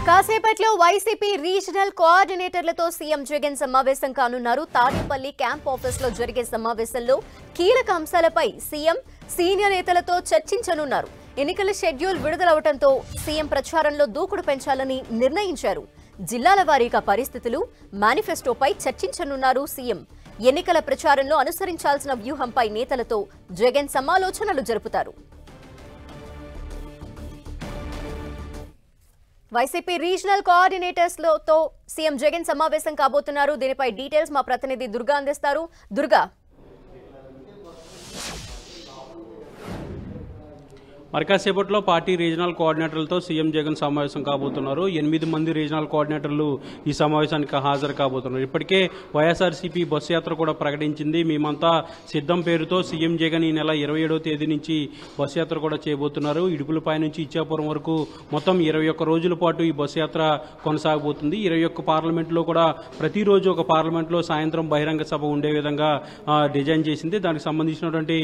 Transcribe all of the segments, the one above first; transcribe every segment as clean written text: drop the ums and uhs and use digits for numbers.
కాసేపట్లో YCP regional కోఆర్డినేటర్లతో CM Jagan సమావేశం కానున్నారు. తాడేపల్లి క్యాంప్ ఆఫీస్లో జరిగే సమావేశంలో కీలక అంశాలపై సీఎం సీనియర్ నేతలతో చర్చించనున్నారు. ఎన్నికల షెడ్యూల్ విడుదలవడంతో సీఎం ప్రచారంలో దూకుడు పెంచాలని నిర్ణయించారు. జిల్లాల వారీగా పరిస్థితులు, మేనిఫెస్టోపై చర్చించనున్నారు సీఎం. ఎన్నికల ప్రచారంలో అనుసరించాల్సిన వ్యూహంపై నేతలతో జగన్ సమాలోచనలు జరుపుతారు. వైసీపీ రీజనల్ కోఆర్డినేటర్స్ లతో సీఎం జగన్ సమావేశం కాబోతున్నారు. దీనిపై డీటెయిల్స్ మా ప్రతినిధి దుర్గా అందిస్తారు. దుర్గా, మరి కాసేపట్లో పార్టీ రీజనల్ కోఆర్డినేటర్లతో సీఎం జగన్ సమావేశం కాబోతున్నారు. 8 మంది రీజనల్ కోఆర్డినేటర్లు ఈ సమావేశానికి హాజరు కాబోతున్నారు. ఇప్పటికే వైఎస్ఆర్సీపీ బస్సు యాత్ర కూడా ప్రకటించింది. మేమంతా సిద్ధం పేరుతో సీఎం జగన్ ఈ నెల 27వ తేదీ నుంచి బస్సు యాత్ర కూడా చేయబోతున్నారు. ఇడుపులపై నుంచి ఇచ్చాపురం వరకు మొత్తం 21 రోజుల పాటు ఈ బస్సు యాత్ర కొనసాగబోతుంది. 21 పార్లమెంట్లో కూడా ప్రతిరోజు ఒక పార్లమెంట్లో సాయంత్రం బహిరంగ సభ ఉండే విధంగా డిజైన్ చేసింది. దానికి సంబంధించినటువంటి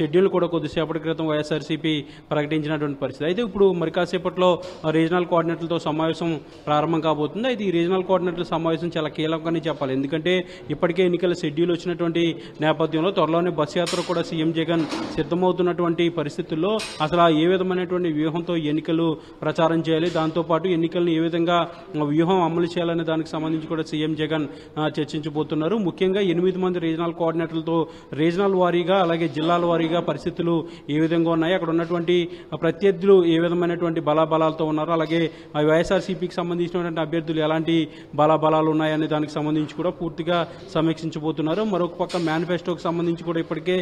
షెడ్యూల్ కూడా కొద్దిసేపటి క్రితం వైఎస్ఆర్సీపీ ప్రకటించినటువంటి పరిస్థితి. అయితే ఇప్పుడు మరి కాసేపట్లో రీజనల్ కోఆర్డినేటర్లతో సమావేశం ప్రారంభం కాబోతుంది. అయితే ఈ రీజనల్ కోఆర్డినేటర్ల సమావేశం చాలా కీలకంగానే చెప్పాలి. ఎందుకంటే ఇప్పటికే ఎన్నికల షెడ్యూల్ వచ్చినటువంటి నేపథ్యంలో త్వరలోనే బస్ యాత్ర కూడా సీఎం జగన్ సిద్ధమవుతున్నటువంటి పరిస్థితుల్లో అసలు ఏ విధమైనటువంటి వ్యూహంతో ఎన్నికలు ప్రచారం చేయాలి, దాంతోపాటు ఎన్నికలను ఏ విధంగా వ్యూహం అమలు చేయాలనే దానికి సంబంధించి కూడా సీఎం జగన్ చర్చించబోతున్నారు. ముఖ్యంగా 8 మంది రీజనల్ కోఆర్డినేటర్లతో రీజనల్ వారీగా అలాగే జిల్లాల వారీగా పరిస్థితులు ఏ విధంగా ఉన్నాయి, అక్కడ ఉన్నటువంటి ప్రత్యర్థులు ఏ విధమైనటువంటి బలాబలాలతో ఉన్నారు, అలాగే వైఎస్ఆర్సీపీకి సంబంధించినటువంటి అభ్యర్థులు ఎలాంటి బలాబలాలు ఉన్నాయనే దానికి సంబంధించి కూడా పూర్తిగా సమీక్షించబోతున్నారు. మరొక పక్క మేనిఫెస్టోకి సంబంధించి కూడా ఇప్పటికే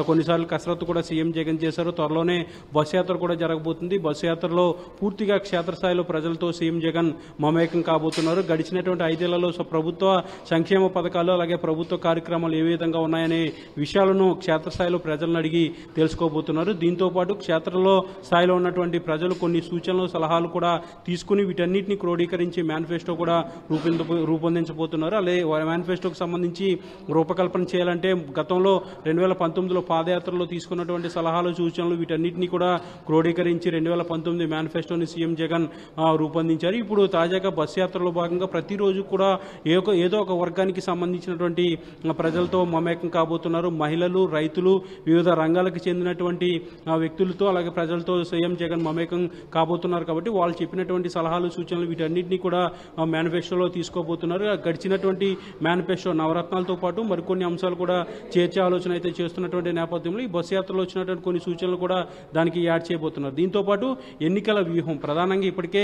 కొన్నిసార్లు కసరత్తు కూడా సీఎం జగన్ చేశారు. త్వరలోనే బస్సు యాత్ర కూడా జరగబోతుంది. బస్సు యాత్రలో పూర్తిగా క్షేత్రస్థాయిలో ప్రజలతో సీఎం జగన్ మమేకం కాబోతున్నారు. గడిచినటువంటి 5 ఏళ్లలో ప్రభుత్వ సంక్షేమ పథకాలు అలాగే ప్రభుత్వ కార్యక్రమాలు ఏ విధంగా ఉన్నాయనే విషయాలను క్షేత్రస్థాయిలో ప్రజలను అడిగి తెలుసుకోబోతున్నారు. దీంతో పాటు క్షేత్రంలో స్థాయిలో ఉన్నటువంటి ప్రజలు కొన్ని సూచనలు సలహాలు కూడా తీసుకుని వీటన్నిటిని క్రోడీకరించి మేనిఫెస్టో కూడా రూపొందించబోతున్నారు. అలాగే మేనిఫెస్టోకి సంబంధించి రూపకల్పన చేయాలంటే గతంలో 2019లో పాదయాత్రలో తీసుకున్నటువంటి సలహాలు సూచనలు వీటన్నిటిని కూడా క్రోడీకరించి 2019 మేనిఫెస్టోని సీఎం జగన్ రూపొందించారు. ఇప్పుడు తాజాగా బస్ యాత్రలో భాగంగా ప్రతిరోజు కూడా ఏదో ఒక వర్గానికి సంబంధించినటువంటి ప్రజలతో మమేకం కాబోతున్నారు. మహిళలు, రైతులు, వివిధ రంగాలకు చెందినటువంటి వ్యక్తులతో అలాగే ప్రజలతో సీఎం జగన్ మమేకం కాబోతున్నారు. కాబట్టి వాళ్ళు చెప్పినటువంటి సలహాలు సూచనలు వీటన్నిటినీ కూడా మేనిఫెస్టోలో తీసుకోబోతున్నారు. గడిచినటువంటి మేనిఫెస్టో నవరత్నాలతో పాటు మరికొన్ని అంశాలు కూడా చేర్చే ఆలోచన అయితే చేస్తున్నటువంటి నేపథ్యంలో ఈ బస్సు యాత్రలో వచ్చినటువంటి కొన్ని సూచనలు కూడా దానికి యాడ్ చేయబోతున్నారు. దీంతో పాటు ఎన్నికల వ్యూహం ప్రధానంగా ఇప్పటికే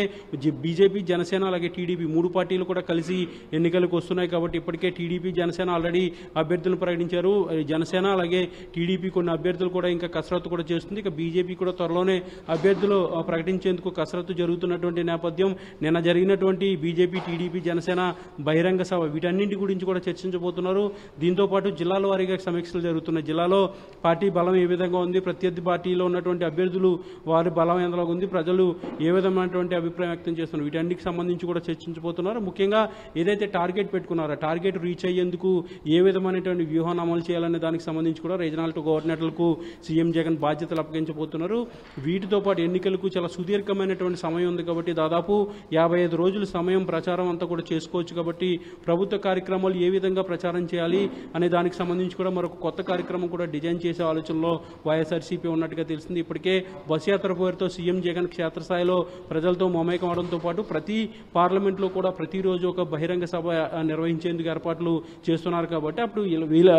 బీజేపీ, జనసేన అలాగే టీడీపీ 3 పార్టీలు కూడా కలిసి ఎన్నికలకు వస్తున్నాయి. కాబట్టి ఇప్పటికే టీడీపీ, జనసేన ఆల్రెడీ అభ్యర్థులను ప్రకటించారు. జనసేన అలాగే టీడీపీ కొన్ని అభ్యర్థులు కూడా ఇంకా కసరత్తు కూడా చేస్తుంది. ఇక బీజేపీ కూడా త్వరలోనే అభ్యర్థులు ప్రకటించేందుకు కసరత్తు జరుగుతున్నటువంటి నేపథ్యం. నిన్న జరిగినటువంటి బీజేపీ, టీడీపీ, జనసేన బహిరంగ సభ వీటన్నింటి గురించి కూడా చర్చించబోతున్నారు. దీంతో పాటు జిల్లాల వారీగా సమీక్షలు జరుగుతున్నాయి. జిల్లాలో పార్టీ బలం ఏ విధంగా ఉంది, ప్రత్యర్థి పార్టీలో ఉన్నటువంటి అభ్యర్థులు వారి బలం ఎంతలో ఉంది, ప్రజలు ఏ విధమైనటువంటి అభిప్రాయం వ్యక్తం చేస్తున్నారు, వీటన్నిటికి సంబంధించి కూడా చర్చించబోతున్నారు. ముఖ్యంగా ఏదైతే టార్గెట్ పెట్టుకున్నారో టార్గెట్ రీచ్ అయ్యేందుకు ఏ విధమైనటువంటి వ్యూహాన్ని అమలు చేయాలనే దానికి సంబంధించి కూడా రీజనల్ కోఆర్డినేటర్లకు సీఎం జగన్ బాధ్యతలు అప్పగించబోతున్నారు. వీటితో పాటు ఎన్నికలకు చాలా సుదీర్ఘమైనటువంటి సమయం ఉంది కాబట్టి దాదాపు 55 రోజుల సమయం ప్రచారం అంతా కూడా చేసుకోవచ్చు. కాబట్టి ప్రభుత్వ కార్యక్రమాలు ఏ విధంగా ప్రచారం చేయాలి అనే దానికి సంబంధించి కూడా మరొక కొత్త కార్యక్రమం కూడా డిజైన్ చేసే ఆలోచనలో వైఎస్ఆర్సీపీ ఉన్నట్టుగా తెలిసింది. ఇప్పటికే బస్ యాత్ర పేరుతో సీఎం జగన్ క్షేత్రస్థాయిలో ప్రజలతో మమేకం అవడంతో పాటు ప్రతి పార్లమెంట్లో కూడా ప్రతిరోజు ఒక బహిరంగ సభ నిర్వహించేందుకు ఏర్పాట్లు చేస్తున్నారు. కాబట్టి అప్పుడు వీళ్ళ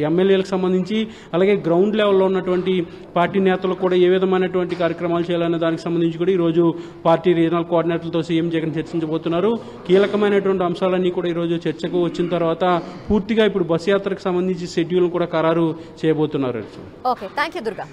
ఎమ్మెల్యేలకు సంబంధించి అలాగే గ్రౌండ్ లెవెల్లో ఉన్నటువంటి పార్టీ నేతలు కూడా ఏ విధమైనటువంటి కార్యక్రమాలు చేయాలనే దానికి సంబంధించి కూడా ఈరోజు పార్టీ రీజనల్ కోఆర్డినేటర్లతో సీఎం జగన్ చర్చించబోతున్నారు. కీలకమైనటువంటి అంశాలన్నీ కూడా ఈరోజు చర్చకు వచ్చిన తర్వాత పూర్తిగా ఇప్పుడు బస్ యాత్రకు సంబంధించి షెడ్యూల్ కూడా ఖరారు చేయబోతున్నారు. Okay, thank you Durga.